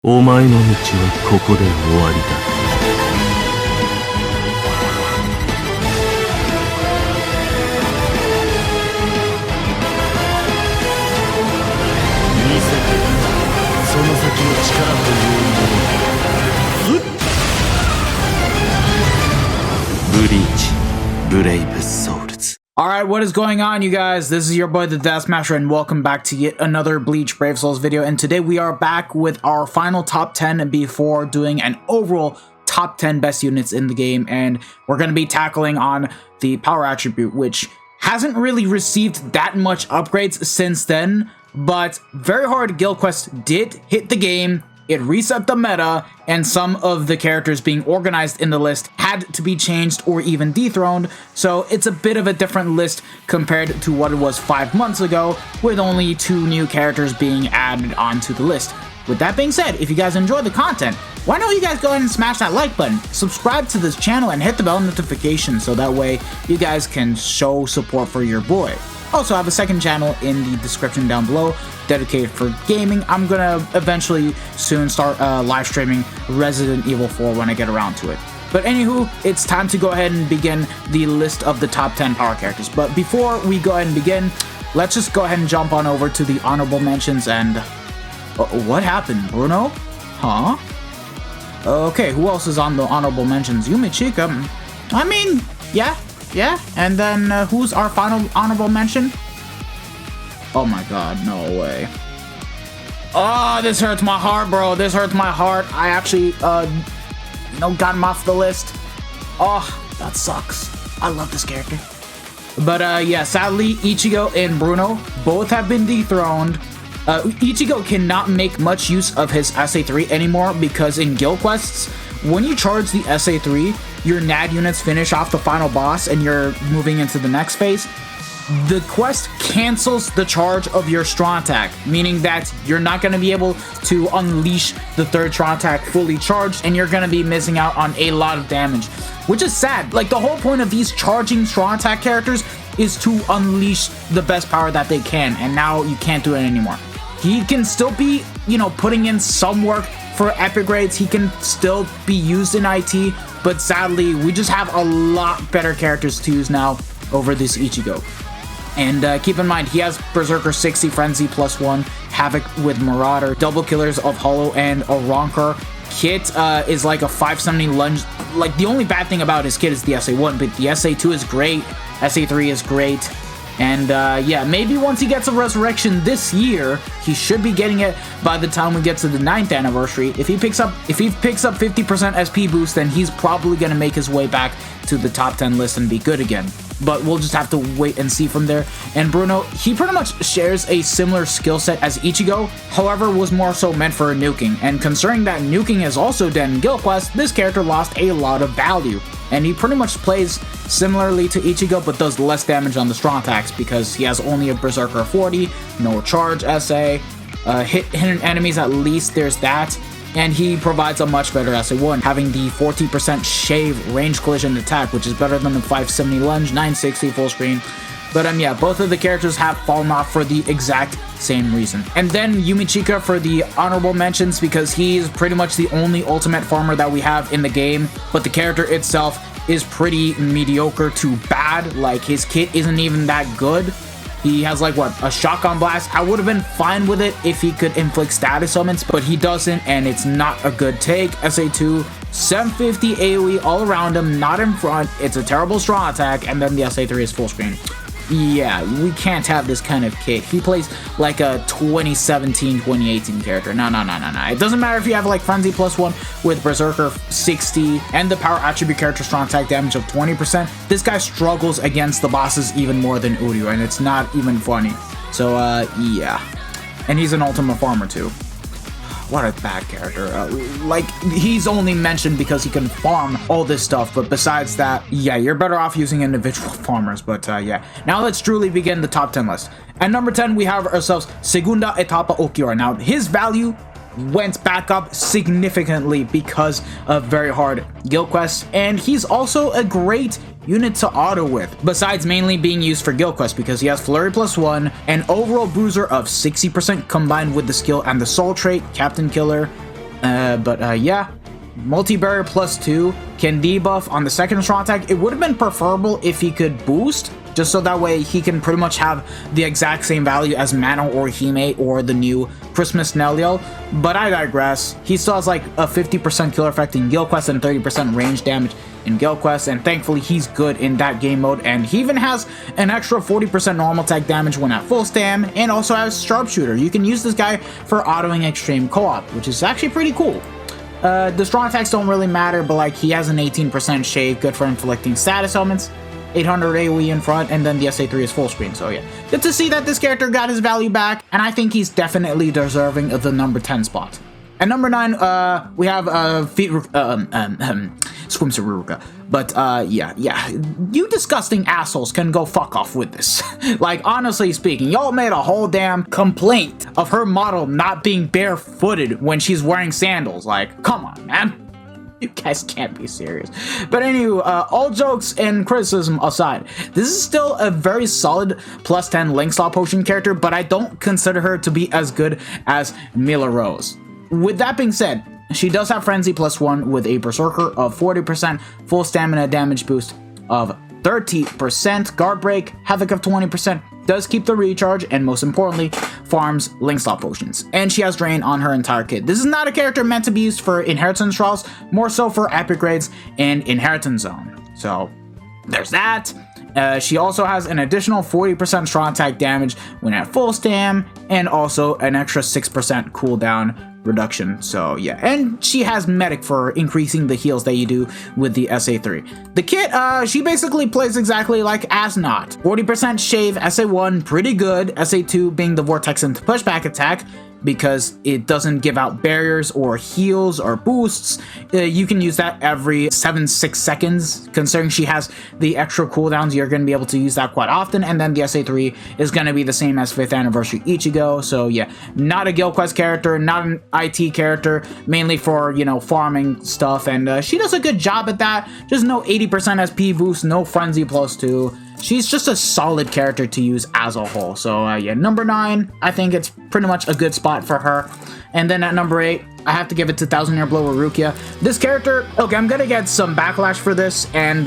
お前の道はここで終わりだ。見せてその先の力というもの。ブリーチ、ブレイブソウルズ。Alright, what is going on, you guys? This is your boy, the Death Smasher, and welcome back to yet another Bleach Brave Souls video. And today we are back with our final top 10 before doing an overall top 10 best units in the game. And we're going to be tackling on the power attribute, which hasn't really received that much upgrades since then. But Very Hard Guild Quest did hit the game. It reset the meta, and some of the characters being organized in the list had to be changed or even dethroned, so it's a bit of a different list compared to what it was 5 months ago, with only 2 new characters being added onto the list. With that being said, if you guys enjoy the content, why don't you guys go ahead and smash that like button, subscribe to this channel, and hit the bell notification so that way you guys can show support for your boy. Also, I have a second channel in the description down below dedicated for gaming. I'm gonna eventually soon start live streaming Resident Evil 4 when I get around to it. But anywho, it's time to go ahead and begin the list of the top 10 power characters. But before we go ahead and begin, let's just go ahead and jump on over to the honorable mentions. And what happened, Bruno? Huh? Okay, who else is on the honorable mentions? Yumi Chika. I mean, yeah. And then who's our final honorable mention? Oh my god, no way. Oh, this hurts my heart, bro. This hurts my heart. I actually, got him off the list. Oh, that sucks. I love this character. But, yeah, sadly, Ichigo and Bruno both have been dethroned. Ichigo cannot make much use of his SA3 anymore because in guild quests, when you charge the SA3, your NAD units finish off the final boss and you're moving into the next phase. The quest cancels the charge of your strong attack, meaning that you're not going to be able to unleash the third strong attack fully charged, and you're going to be missing out on a lot of damage, which is sad. Like, the whole point of these charging strong attack characters is to unleash the best power that they can, and now you can't do it anymore. He can still be, putting in some work for epic grades. He can still be used in IT, but sadly, we just have a lot better characters to use now over this Ichigo. And keep in mind, he has Berserker 60, Frenzy +1, Havoc with Marauder, Double Killers of Hollow, and a Ronker. Kit is like a 570 lunge. Like, the only bad thing about his kit is the SA1, but the SA2 is great, SA3 is great. And yeah, maybe once he gets a resurrection this year, he should be getting it by the time we get to the 9th anniversary. If he picks up 50% SP boost, then he's probably gonna make his way back to the top 10 list and be good again. But we'll just have to wait and see from there. And Bruno, he pretty much shares a similar skill set as Ichigo, however was more so meant for nuking. And considering that nuking is also dead in Guild Quest, this character lost a lot of value. And he pretty much plays similarly to Ichigo, but does less damage on the strong attacks because he has only a Berserker 40, no charge SA, hit hidden enemies at least, there's that. And he provides a much better SA1, having the 40% shave range collision attack, which is better than the 570 lunge, 960 full screen. But yeah, both of the characters have fallen off for the exact same reason. And then Yumi Chika for the honorable mentions because he's pretty much the only ultimate farmer that we have in the game, but the character itself is pretty mediocre to bad. Like, his kit isn't even that good. He has, like, what, a shotgun blast? I would have been fine with it if he could inflict status summons, but he doesn't, and it's not a good take. SA2, 750 AoE all around him, not in front. It's a terrible strong attack, and then the SA3 is full screen. Yeah, we can't have this kind of kit. He plays like a 2017, 2018 character. No. It doesn't matter if you have like Frenzy +1 with Berserker 60 and the power attribute character strong attack damage of 20%. This guy struggles against the bosses even more than Uryu, and it's not even funny. So, yeah. And he's an ultimate farmer too. What a bad character. Like, he's only mentioned because he can farm all this stuff, but besides that, yeah, you're better off using individual farmers. But yeah, now let's truly begin the top 10 list. At number 10, we have ourselves Segunda Etapa Okiura. Now, his value went back up significantly because of Very Hard Guild Quest, and he's also a great unit to auto with, besides mainly being used for Guild Quest because he has Flurry +1, an overall bruiser of 60% combined with the skill and the soul trait, Captain Killer, Yeah. Multi-barrier +2 can debuff on the second strong attack. It would have been preferable if he could boost, just so that way he can pretty much have the exact same value as Mano or Hime or the new Christmas Nelliel, but I digress. He still has like a 50% killer effect in Guild Quest and 30% range damage in Guild Quest, and thankfully he's good in that game mode, and he even has an extra 40% normal attack damage when at full stam, and also has Sharpshooter. You can use this guy for autoing extreme co-op, which is actually pretty cool. The strong attacks don't really matter, but like he has an 18% shave, good for inflicting status elements, 800 AoE in front, and then the SA3 is full screen. So yeah, good to see that this character got his value back, and I think he's definitely deserving of the number 10 spot. At number 9, we have Swimsaruruka. But yeah, you disgusting assholes can go fuck off with this. Like, honestly speaking, y'all made a whole damn complaint of her model not being barefooted when she's wearing sandals. Like, come on, man. You guys can't be serious. But anyway, all jokes and criticism aside, this is still a very solid +10 Link Slot Potion character, but I don't consider her to be as good as Mila Rose. With that being said, she does have Frenzy +1 with a Berserker of 40%, full stamina damage boost of 30%, guard break, havoc of 20%, does keep the recharge, and most importantly, farms Link Slot Potions. And she has Drain on her entire kit. This is not a character meant to be used for Inheritance Trials, more so for Epic Raids and Inheritance Zone. So, there's that. She also has an additional 40% strong attack damage when at full stam, and also an extra 6% cooldown reduction. So yeah, and she has Medic for increasing the heals that you do with the SA3. The kit, she basically plays exactly like Asnot. 40% shave, SA1 pretty good, SA2 being the Vortex and pushback attack, because it doesn't give out barriers or heals or boosts. You can use that every 6 seconds. Considering she has the extra cooldowns, you're going to be able to use that quite often. And then the SA3 is going to be the same as 5th Anniversary Ichigo. So yeah, not a Guild Quest character, not an IT character, mainly for, you know, farming stuff. And she does a good job at that. Just no 80% SP boost, no Frenzy +2. She's just a solid character to use as a whole. So yeah, number 9, I think it's pretty much a good spot for her. And then at number 8, I have to give it to Thousand Year Blow Rukia. This character, okay, I'm gonna get some backlash for this, and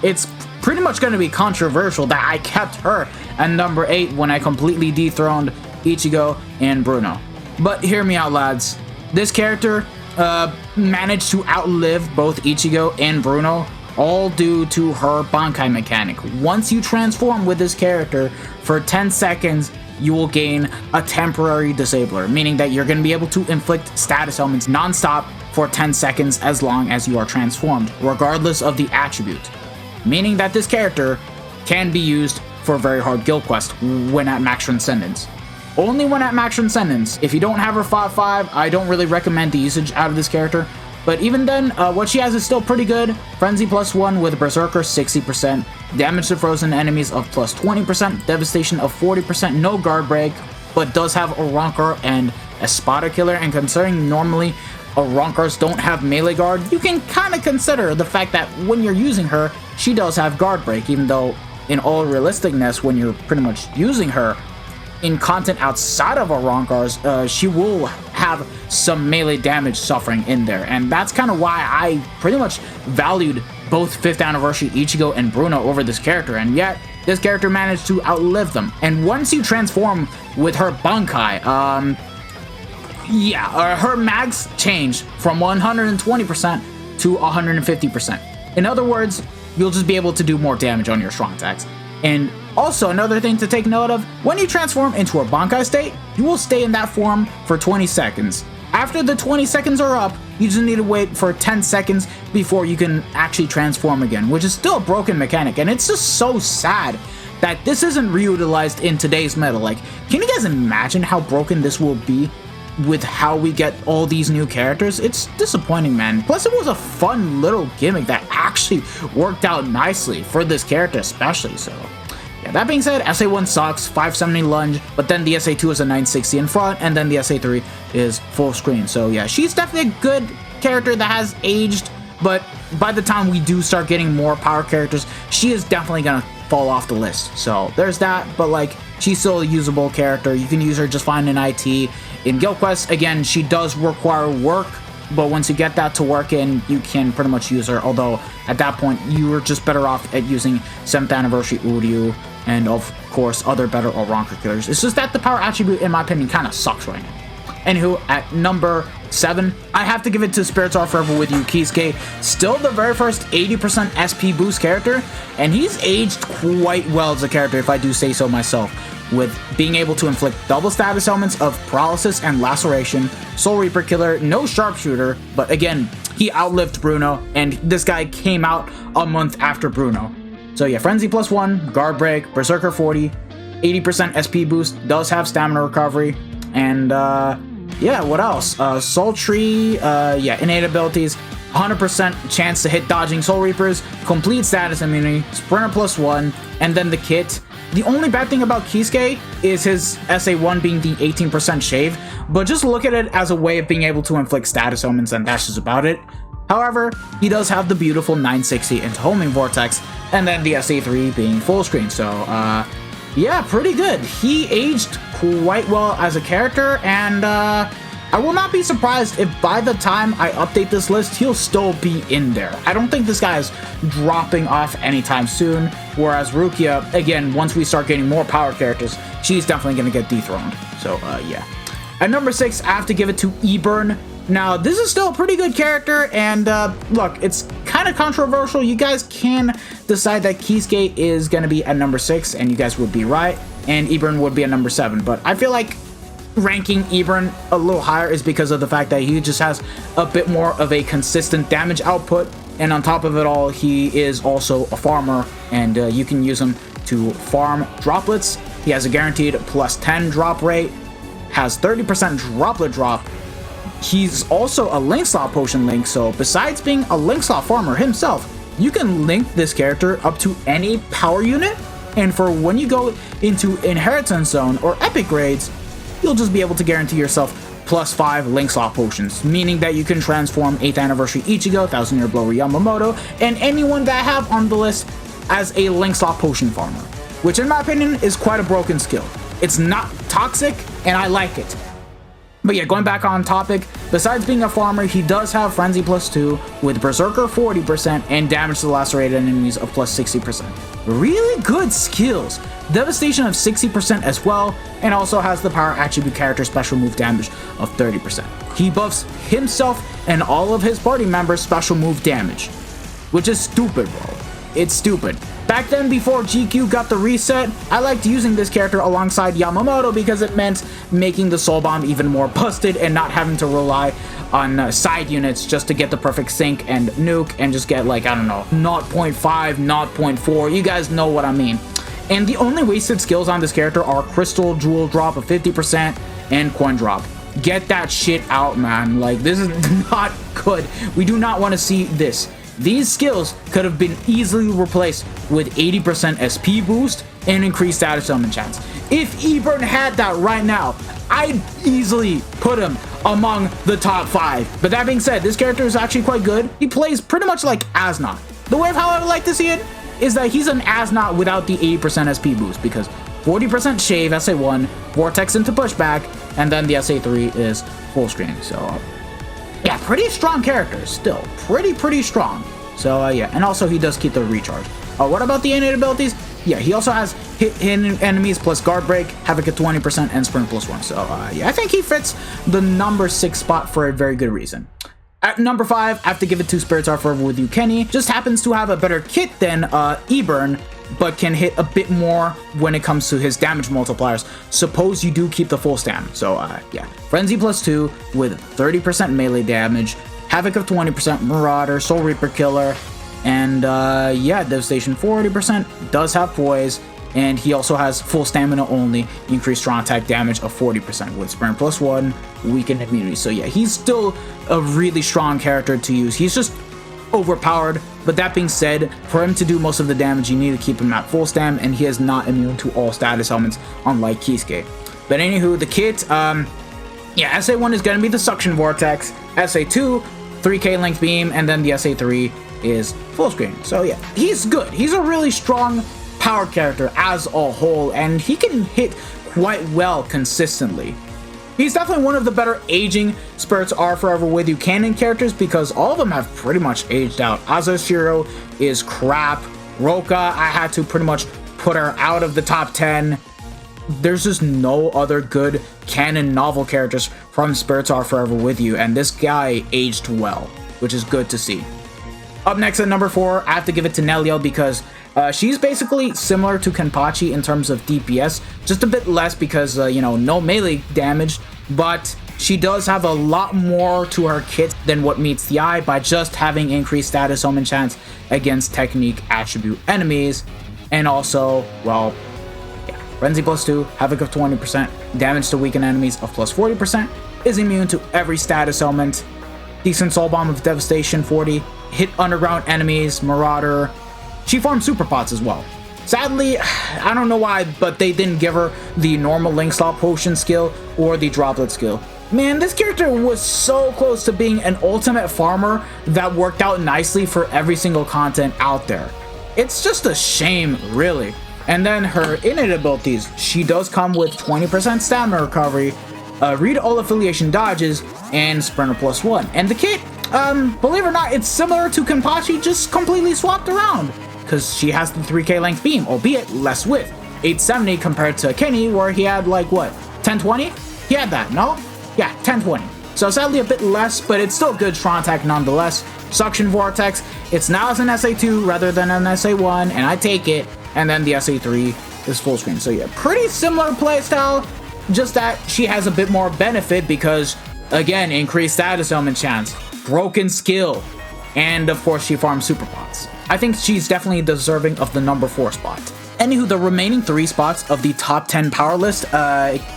it's pretty much gonna be controversial that I kept her at number 8 when I completely dethroned Ichigo and Bruno. But hear me out, lads. This character managed to outlive both Ichigo and Bruno, all due to her Bankai mechanic. Once you transform with this character for 10 seconds, you will gain a temporary disabler, meaning that you're going to be able to inflict status elements non-stop for 10 seconds as long as you are transformed, regardless of the attribute. Meaning that this character can be used for very hard guild quest when at max transcendence. Only when at max transcendence. If you don't have her 5/5, I don't really recommend the usage out of this character. But even then, what she has is still pretty good. Frenzy +1 with Berserker 60%, damage to frozen enemies of +20%, devastation of 40%, no guard break, but does have a Rancor and a Espada Killer, and considering normally Rancors don't have melee guard, you can kind of consider the fact that when you're using her, she does have guard break, even though in all realisticness, when you're pretty much using her in content outside of Rancors, she will have some melee damage suffering in there, and that's kind of why I pretty much valued both 5th Anniversary Ichigo and Bruno over this character, and yet this character managed to outlive them. And once you transform with her Bankai, her mags change from 120% to 150%. In other words, you'll just be able to do more damage on your strong attacks. And also, another thing to take note of, when you transform into a Bankai state, you will stay in that form for 20 seconds. After the 20 seconds are up, you just need to wait for 10 seconds before you can actually transform again, which is still a broken mechanic, and it's just so sad that this isn't reutilized in today's meta. Like, can you guys imagine how broken this will be with how we get all these new characters? It's disappointing, man. Plus, it was a fun little gimmick that actually worked out nicely for this character especially, so yeah, that being said, SA1 sucks, 570 lunge, but then the SA2 is a 960 in front, and then the SA3 is full screen. So yeah, she's definitely a good character that has aged, but by the time we do start getting more power characters, she is definitely gonna fall off the list. So there's that, but like, she's still a usable character. You can use her just fine in IT. In Guild Quest, again, she does require work, but once you get that to work in, you can pretty much use her, although at that point, you were just better off at using 7th Anniversary Uryu, and of course, other better Oranka killers. It's just that the power attribute, in my opinion, kind of sucks right now. Anywho, at number 7, I have to give it to Spirits Are Forever With You Kisuke. Still the very first 80% SP boost character, and he's aged quite well as a character, if I do say so myself, with being able to inflict double status elements of Paralysis and Laceration, Soul Reaper Killer, no Sharpshooter, but again, he outlived Bruno, and this guy came out a month after Bruno. So yeah, Frenzy +1, Guard Break, Berserker 40, 80% SP boost, does have stamina recovery, and yeah, what else? Soul Tree, yeah, innate abilities, 100% chance to hit dodging Soul Reapers, complete status immunity, Sprinter +1, and then the kit. The only bad thing about Kisuke is his SA1 being the 18% shave, but just look at it as a way of being able to inflict status elements, and that's just about it. However, he does have the beautiful 960 into Homing Vortex, and then the SA3 being full screen, so yeah, pretty good. He aged quite well as a character, and I will not be surprised if by the time I update this list, he'll still be in there. I don't think this guy is dropping off anytime soon, whereas Rukia, again, once we start getting more power characters, she's definitely going to get dethroned. So, yeah. At number 6, I have to give it to Eburn. Now, this is still a pretty good character, and look, it's kind of controversial. You guys can decide that Kisuke is going to be at number 6, and you guys would be right, and Eburn would be at number 7, but I feel like ranking Eburn a little higher is because of the fact that he just has a bit more of a consistent damage output, and on top of it all, he is also a farmer, and you can use him to farm droplets. He has a guaranteed +10 drop rate, has 30% droplet drop. He's also a link slot potion link, so besides being a link slot farmer himself, you can link this character up to any power unit, and for when you go into Inheritance Zone or Epic Raids, you'll just be able to guarantee yourself +5 link slot potions, meaning that you can transform 8th Anniversary Ichigo, 1000 Year Blower Yamamoto, and anyone that I have on the list as a link slot potion farmer, which in my opinion is quite a broken skill. It's not toxic, and I like it. But yeah, going back on topic, besides being a farmer, he does have Frenzy +2 with Berserker 40% and damage to lacerated enemies of +60%. Really good skills. Devastation of 60% as well, and also has the power attribute character special move damage of 30%. He buffs himself and all of his party members' special move damage, which is stupid, bro. It's stupid. Back then, before GQ got the reset, I liked using this character alongside Yamamoto because it meant making the Soul Bomb even more busted and not having to rely on side units just to get the perfect sync and nuke and just get, like, I don't know, 0.5, 0.4, you guys know what I mean. And the only wasted skills on this character are Crystal Jewel drop of 50% and Coin drop. Get that shit out, man. Like, this is not good. We do not want to see this. These skills could have been easily replaced with 80% SP boost and increased status element chance. If Eburn had that right now, I'd easily put him among the top 5. But that being said, this character is actually quite good. He plays pretty much like Asnot. The way of how I would like to see it is that he's an Asnot without the 80% SP boost, because 40% shave SA1, Vortex into pushback, and then the SA3 is full screen. So yeah, pretty strong characters still. Pretty strong. So yeah, and also he does keep the recharge. What about the innate abilities? Yeah, he also has hit enemies plus guard break, havoc at 20%, and sprint +1. So yeah, I think he fits the number 6 spot for a very good reason. At number 5, I have to give it to Spirits Are Forever With You Kenny. Just happens to have a better kit than Eburn, but can hit a bit more when it comes to his damage multipliers. Suppose you do keep the full stamina. So yeah, Frenzy +2 with 30% melee damage, Havoc of 20%, Marauder, Soul Reaper Killer, and yeah, Devastation 40%, does have Poise, and he also has full stamina only, increased strong attack damage of 40% with Sprint +1, weakened immunity. So yeah, he's still a really strong character to use. He's just overpowered, but that being said, for him to do most of the damage, you need to keep him at full stam, and he is not immune to all status elements, unlike Kisuke. But anywho, the kit, yeah, SA1 is going to be the Suction Vortex, SA2, 3k length beam, and then the SA3 is full screen. So yeah, he's good. He's a really strong power character as a whole, and he can hit quite well consistently. He's definitely one of the better aging Spirits Are Forever With You canon characters because all of them have pretty much aged out. Azushiro is crap. Roka, I had to pretty much put her out of the top 10. There's just no other good canon novel characters from Spirits Are Forever With You, and this guy aged well, which is good to see. Up next at number 4, I have to give it to Nelio because she's basically similar to Kenpachi in terms of DPS, just a bit less because, you know, no melee damage, but she does have a lot more to her kit than what meets the eye by just having increased status omen chance against technique attribute enemies, and also, well, yeah, Frenzy +2, Havoc of 20%, damage to weakened enemies of +40%, is immune to every status element, decent Soul Bomb of Devastation 40, hit underground enemies, Marauder. She farms super pots as well. Sadly, I don't know why, but they didn't give her the normal Link Slot Potion skill or the Droplet skill. Man, this character was so close to being an ultimate farmer that worked out nicely for every single content out there. It's just a shame, really. And then her innate abilities. She does come with 20% stamina recovery, read all affiliation dodges, and Sprinter +1. And the kit, believe it or not, it's similar to Kenpachi, just completely swapped around. Because she has the 3k length beam, albeit less width. 870 compared to Kenny, where he had like, what, 1020? He had that, no? Yeah, 1020. So sadly a bit less, but it's still good strong attack nonetheless. Suction Vortex, it's now as an SA2 rather than an SA1, and I take it. And then the SA3 is full screen. So yeah, pretty similar playstyle, just that she has a bit more benefit because, again, increased status element chance, broken skill, and of course she farms super pots. I think she's definitely deserving of the number 4 spot. Anywho, the remaining 3 spots of the top 10 power list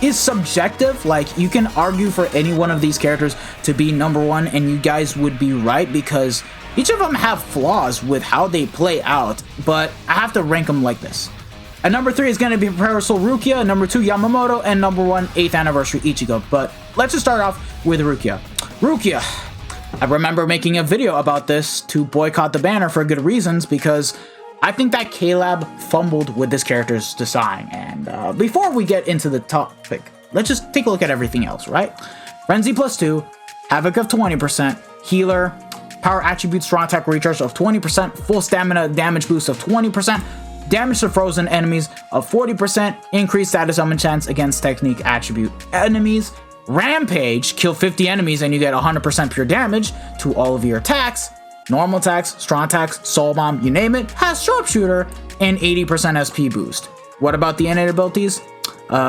is subjective. Like, you can argue for any one of these characters to be number 1 and you guys would be right because each of them have flaws with how they play out, but I have to rank them like this. At number 3 is going to be Parasol Rukia, number 2 Yamamoto, and number 1 8th Anniversary Ichigo. But let's just start off with Rukia. Rukia, I remember making a video about this to boycott the banner for good reasons because I think that K-Lab fumbled with this character's design. And before we get into the topic, let's just take a look at everything else, right? Frenzy +2, Havoc of 20%, Healer, Power Attribute Strong Attack Recharge of 20%, Full Stamina Damage Boost of 20%, Damage to Frozen Enemies of 40%, Increased Status Summon Chance against Technique Attribute Enemies, Rampage, kill 50 enemies and you get 100% pure damage to all of your attacks, normal attacks, strong attacks, soul bomb, you name it, has sharpshooter, and 80% SP boost. What about the innate abilities?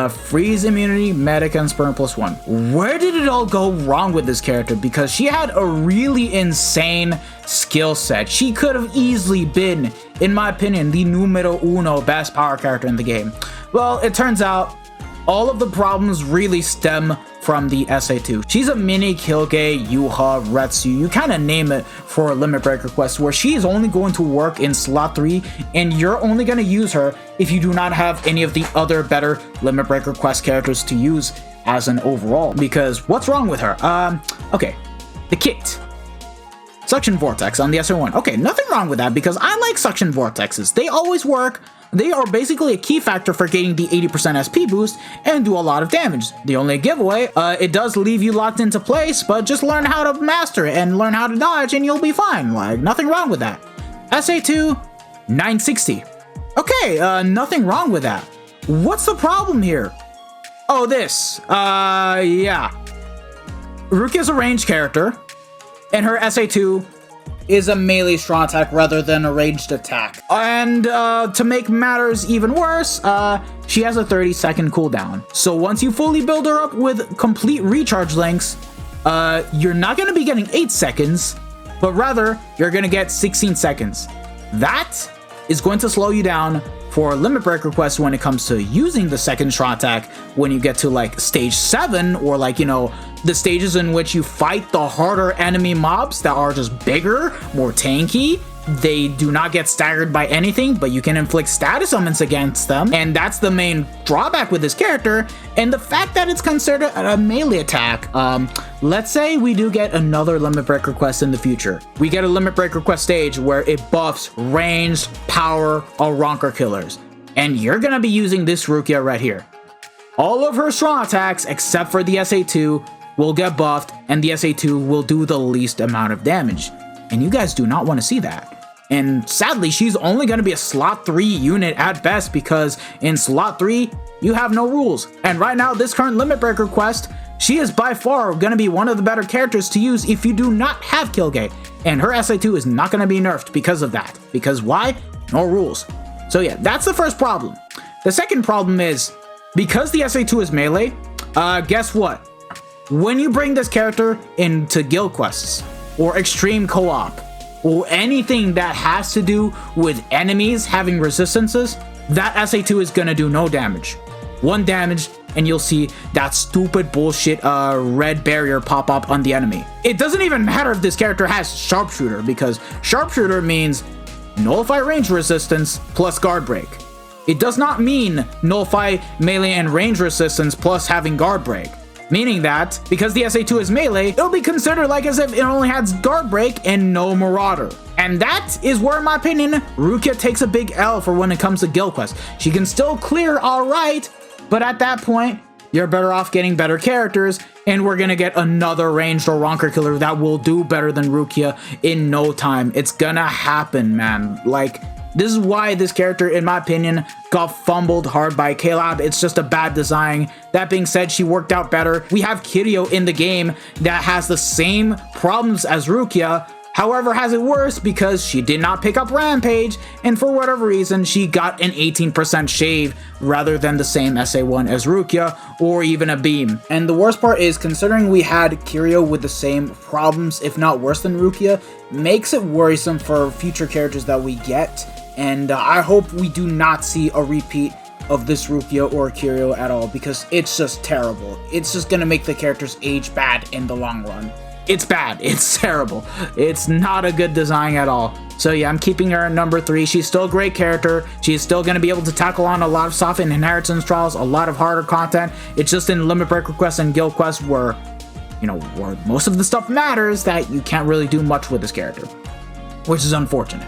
Freeze immunity, medic, and Spurn +1. Where did it all go wrong with this character? Because she had a really insane skill set. She could have easily been, in my opinion, the numero uno best power character in the game. Well, it turns out all of the problems really stem from the SA2. She's a mini Kyuuge, Yuha, Retsu, you kind of name it for a Limit Breaker quest where she is only going to work in slot 3 and you're only going to use her if you do not have any of the other better Limit Breaker quest characters to use as an overall. Because what's wrong with her? Okay, the kit. Suction Vortex on the SR1. Okay, nothing wrong with that because I like Suction Vortexes. They always work. They are basically a key factor for getting the 80% SP boost and do a lot of damage. The only giveaway, it does leave you locked into place, but just learn how to master it and learn how to dodge and you'll be fine. Like, nothing wrong with that. SA2, 960. Okay, nothing wrong with that. What's the problem here? Oh, this. Yeah. Rukia's a ranged character, and her SA2 is a melee strong attack rather than a ranged attack. And to make matters even worse, she has a 30-second cooldown. So once you fully build her up with complete recharge links, you're not going to be getting 8 seconds, but rather you're going to get 16 seconds. That is going to slow you down for Limit Breaker quests when it comes to using the second strong attack when you get to like stage 7 or like, you know, the stages in which you fight the harder enemy mobs that are just bigger, more tanky. They do not get staggered by anything, but you can inflict status summons against them, and that's the main drawback with this character. And the fact that it's considered a melee attack, let's say we do get another Limit Breaker quest in the future. We get a Limit Breaker quest stage where it buffs ranged power or Ronker killers. and you're gonna be using this Rukia right here. All of her strong attacks, except for the SA2, will get buffed, and the SA2 will do the least amount of damage. And you guys do not want to see that. And sadly, she's only going to be a slot 3 unit at best, because in slot 3, you have no rules. And right now, this current Limit Breaker quest, she is by far going to be one of the better characters to use if you do not have Killgate. And her SA2 is not going to be nerfed because of that. Because why? No rules. So yeah, that's the first problem. The second problem is, because the SA2 is melee, guess what? When you bring this character into guild quests, or extreme co-op, or anything that has to do with enemies having resistances, that SA2 is gonna do no damage. 1 damage, and you'll see that stupid bullshit red barrier pop up on the enemy. It doesn't even matter if this character has Sharpshooter, because Sharpshooter means nullify range resistance plus guard break. It does not mean nullify melee and range resistance plus having guard break. Meaning that, because the SA2 is melee, it'll be considered like as if it only has guard break and no Marauder. And that is where, in my opinion, Rukia takes a big L for when it comes to guild quests. She can still clear alright, but at that point, you're better off getting better characters, and we're gonna get another ranged or Ronker killer that will do better than Rukia in no time. It's gonna happen, man. Like, this is why this character, in my opinion, got fumbled hard by K-Lab. It's just a bad design. That being said, she worked out better. We have Kiryu in the game that has the same problems as Rukia, however has it worse because she did not pick up Rampage, and for whatever reason, she got an 18% shave rather than the same SA1 as Rukia, or even a beam. And the worst part is, considering we had Kiryu with the same problems, if not worse than Rukia, makes it worrisome for future characters that we get. And I hope we do not see a repeat of this Rukia or Kiryu at all, because it's just terrible. It's just gonna make the characters age bad in the long run. It's bad. It's terrible. It's not a good design at all. So yeah, I'm keeping her at number 3. She's still a great character. She's still going to be able to tackle on a lot of stuff in Inheritance Trials, a lot of harder content. It's just in Limit Breaker quests and Guild quests where, you know, where most of the stuff matters that you can't really do much with this character, which is unfortunate.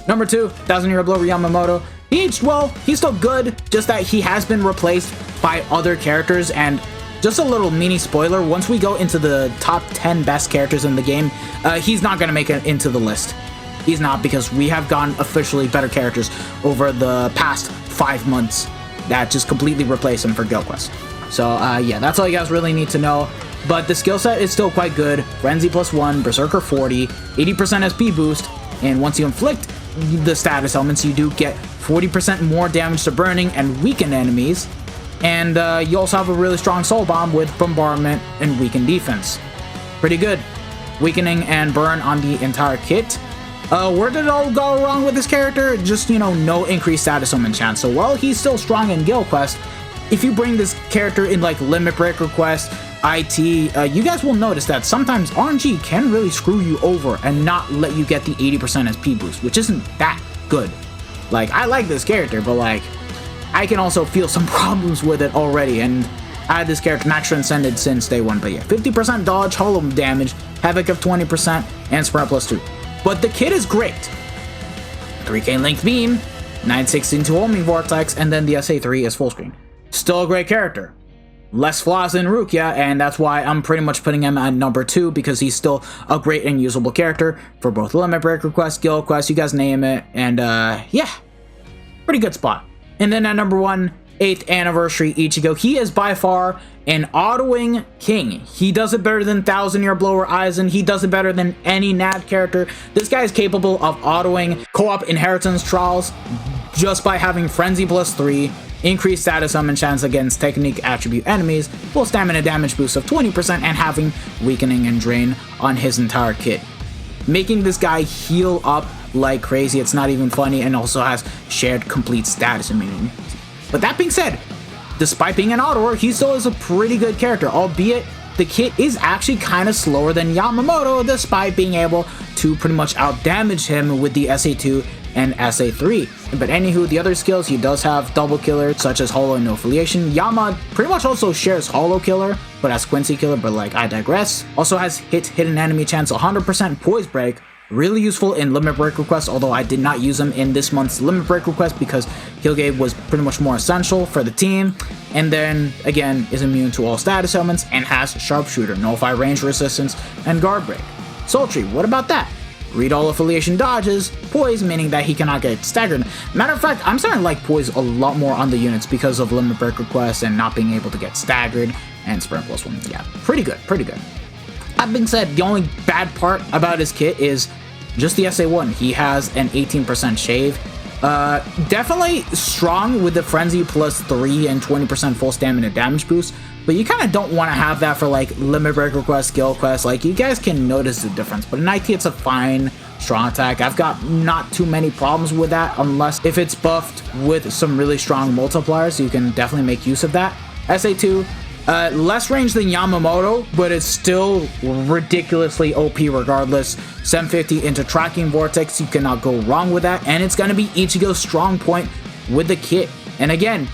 Number 2, 1,000-year blower Yamamoto. He aged well. He's still good, just that he has been replaced by other characters. And just a little mini spoiler, once we go into the top 10 best characters in the game, he's not going to make it into the list. He's not, because we have gotten officially better characters over the past 5 months that just completely replace him for Guild Quest. So yeah, that's all you guys really need to know. But the skill set is still quite good. Frenzy +1, Berserker 40, 80% SP boost, and once you inflict the status elements, you do get 40% more damage to burning and weakened enemies. And you also have a really strong soul bomb with bombardment and weakened defense. Pretty good. Weakening and burn on the entire kit. Where did it all go wrong with this character? Just, you know, no increased status summon chance. So while he's still strong in Guild Quest, if you bring this character in like Limit Breaker Quest, IT, you guys will notice that sometimes RNG can really screw you over and not let you get the 80% SP boost, which isn't that good. Like, I like this character, but like, I can also feel some problems with it already, and I had this character max transcended since day 1, but yeah, 50% dodge, hollow damage, havoc of 20%, and spread +2. But the kit is great. 3k length beam, 916 to homing vortex, and then the SA3 is full screen. Still a great character. Less flaws than Rukia, and that's why I'm pretty much putting him at number 2, because he's still a great and usable character for both Limit Breaker Quest, Guild Quest, you guys name it, and yeah, pretty good spot. And then at number 1, 8th Anniversary Ichigo. He is by far an autoing king. He does it better than 1,000-year blower Aizen. He does it better than any NAV character. This guy is capable of autoing co-op Inheritance Trials just by having Frenzy +3, increased status summon chance against technique attribute enemies, full stamina damage boost of 20%, and having weakening and drain on his entire kit. Making this guy heal up like crazy. It's not even funny, and also has shared complete status immunity. But that being said, despite being an autoer, he still is a pretty good character, albeit the kit is actually kind of slower than Yamamoto, despite being able to pretty much outdamage him with the SA2 and SA3. But anywho, the other skills, he does have double killer, such as Hollow and No Affiliation. Yama pretty much also shares Hollow killer, but has Quincy killer, but like, I digress. Also has hidden enemy chance 100%, poise break, Really useful in limit break requests, although I did not use him in this month's limit break request because Healgate was pretty much more essential for the team. And then, again, is immune to all status elements and has Sharpshooter, Nullify range resistance, and Guard Break. Sultry, what about that? Read all affiliation dodges, Poise, meaning that he cannot get staggered. Matter of fact, I'm starting to like Poise a lot more on the units because of limit break requests and not being able to get staggered, and Sprint +1. Yeah, pretty good, pretty good. That being said, the only bad part about his kit is just the SA1. He has an 18% shave. Definitely strong with the Frenzy +3 and 20% full stamina damage boost, but you kind of don't want to have that for like limit break requests, skill quests. Like, you guys can notice the difference, but in IT it's a fine strong attack. I've got not too many problems with that unless if it's buffed with some really strong multipliers, so you can definitely make use of that. SA2, less range than Yamamoto, but it's still ridiculously OP regardless. 750 into Tracking Vortex, you cannot go wrong with that, and it's going to be Ichigo's strong point with the kit. And again,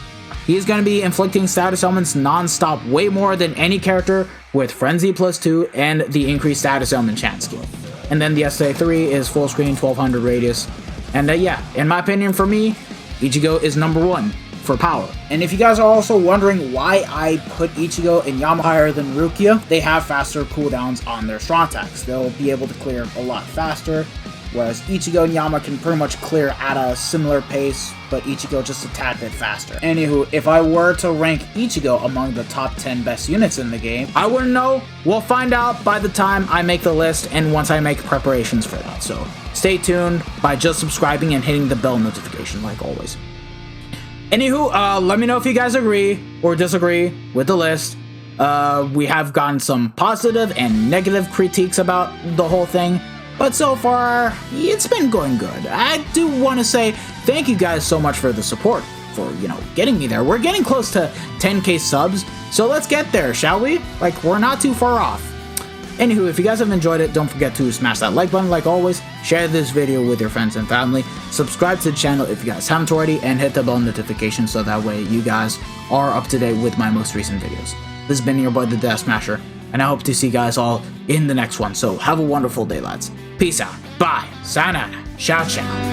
he is going to be inflicting status elements non-stop, way more than any character with Frenzy +2 and the increased status element chance skill. And then the SA3 is full screen, 1200 radius. And yeah, in my opinion, for me, Ichigo is #1 for power. And if you guys are also wondering why I put Ichigo and Yama higher than Rukia, they have faster cooldowns on their strong attacks. They'll be able to clear a lot faster, whereas Ichigo and Yama can pretty much clear at a similar pace, but Ichigo just a tad bit faster. Anywho, if I were to rank Ichigo among the top 10 best units in the game, I wouldn't know. We'll find out by the time I make the list and once I make preparations for that. So stay tuned by just subscribing and hitting the bell notification like always. Anywho, let me know if you guys agree or disagree with the list. We have gotten some positive and negative critiques about the whole thing, but so far, it's been going good. I do want to say thank you guys so much for the support, for, getting me there. We're getting close to 10k subs, so let's get there, shall we? Like, we're not too far off. Anywho, if you guys have enjoyed it, don't forget to smash that like button like always, share this video with your friends and family, subscribe to the channel if you guys haven't already, and hit the bell notification so that way you guys are up to date with my most recent videos. This has been your boy, the Death Smasher, and I hope to see you guys all in the next one, so have a wonderful day, lads. Peace out. Bye. Sayonara. Ciao, ciao.